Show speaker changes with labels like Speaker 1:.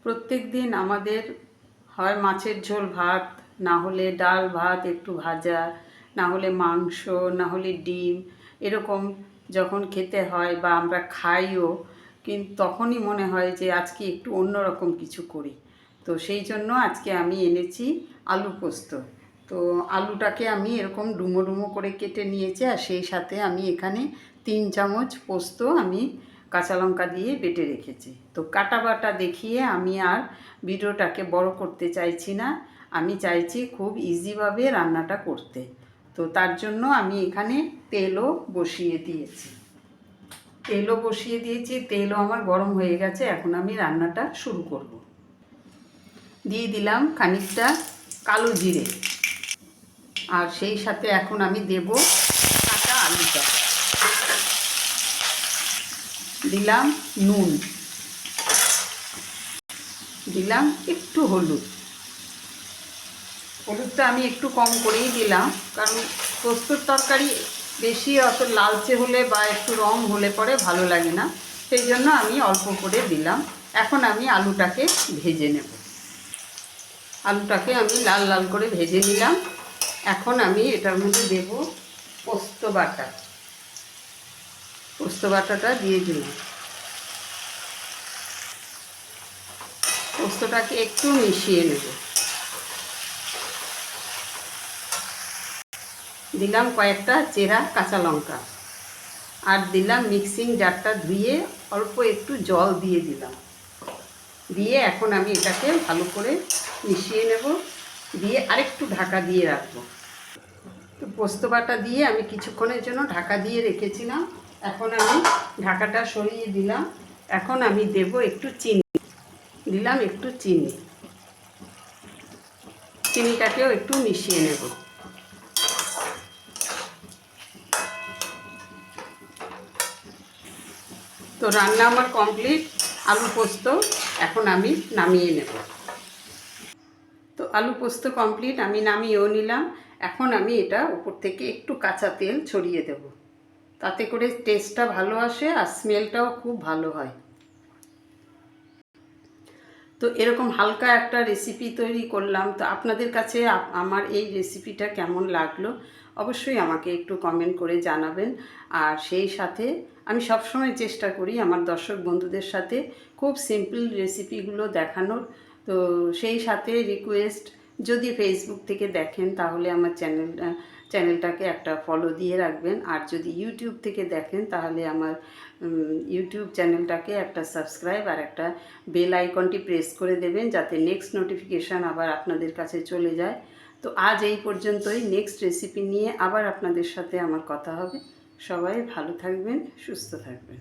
Speaker 1: প্রত্যেক দিন আমাদের হয় মাছের ঝোল ভাত, না হলে ডাল ভাত একটু ভাজা, না হলে মাংস, না হলে ডিম, এরকম যখন খেতে হয় বা আমরা খাইও, কিন্তু তখনই মনে হয় যে আজকে একটু অন্যরকম কিছু করি। তো সেই জন্য আজকে আমি এনেছি আলু পোস্ত। তো আলুটাকে আমি এরকম ডুমো ডুমো করে কেটে নিয়েছি, আর সেই সাথে আমি এখানে 3 চামচ পোস্ত আমি কাঁচা লঙ্কা দিয়ে বেটে রেখেছি। তো কাটা বাটা দেখিয়ে আমি আর ভিডিওটাকে বড় করতে চাইছি না, আমি চাইছি খুব ইজিভাবে রান্নাটা করতে। তো তার জন্য আমি এখানে তেলও বসিয়ে দিয়েছি। তেলও আমার গরম হয়ে গেছে। এখন আমি রান্নাটা শুরু করব। দিয়ে দিলাম খানিকটা কালো জিরে, আর সেই সাথে এখন আমি দেব কাঁচা আলুটা। দিলাম নুন, দিলাম একটু হলুদটা আমি একটু কম করেই দিলাম, কারণ পোস্তর তরকারি বেশি অত লালচে হলে বা একটু রং হলে পরে ভালো লাগে না, সেই জন্য আমি অল্প করে দিলাম। এখন আমি আলুটাকে ভেজে নেব। আলুটাকে আমি লাল লাল করে ভেজে নিলাম। এখন আমি এটার মধ্যে দেব পোস্ত বাটাটা দিয়ে দিলাম। পোস্তটাকে একটু মিশিয়ে নেব। দিলাম কয়েকটা চেরা কাঁচা লঙ্কা, আর দিলাম মিক্সিং জারটা ধুয়ে অল্প একটু জল দিয়ে দিলাম। দিয়ে এখন আমি এটাকে ভালো করে মিশিয়ে নেব, দিয়ে আরেকটু ঢাকা দিয়ে রাখবো। তো পোস্ত বাটা দিয়ে আমি কিছুক্ষণের জন্য ঢাকা দিয়ে রেখেছিলাম। এখন আমি ঢাকাটা সরিয়ে দিলাম। এখন আমি দেব একটু চিনি, দিলাম একটু চিনিটাকেও একটু মিশিয়ে নেব। তো রান্না আমার কমপ্লিট, আলু পোস্ত। এখন আমি নামিয়ে নেব। তো আলু পোস্ত কমপ্লিট, আমি নামিয়েও নিলাম। এখন আমি এটা উপর থেকে একটু কাঁচা তেল ছড়িয়ে দেব, তাতে করে টেস্টটা ভালো আসে আর স্মেলটাও খুব ভালো হয়। তো এরকম হালকা একটা রেসিপি তৈরি করলাম। তো আপনাদের কাছে আমার এই রেসিপিটা কেমন লাগলো অবশ্যই আমাকে একটু কমেন্ট করে জানাবেন। আর সেই সাথে আমি সবসময় চেষ্টা করি আমার দর্শক বন্ধুদের সাথে খুব সিম্পল রেসিপিগুলো দেখানোর। তো সেই সাথে রিকোয়েস্ট, যদি ফেসবুক থেকে দেখেন তাহলে আমার চ্যানেলটাকে একটা ফলো দিয়ে রাখবেন, আর যদি ইউটিউব থেকে দেখেন তাহলে আমার ইউটিউব চ্যানেলটাকে একটা সাবস্ক্রাইব আর একটা বেল আইকনটি প্রেস করে দেবেন, যাতে নেক্সট নোটিফিকেশান আবার আপনাদের কাছে চলে যায়। তো আজ এই পর্যন্তই। নেক্সট রেসিপি নিয়ে আবার আপনাদের সাথে আমার কথা হবে। সবাই ভালো থাকবেন, সুস্থ থাকবেন।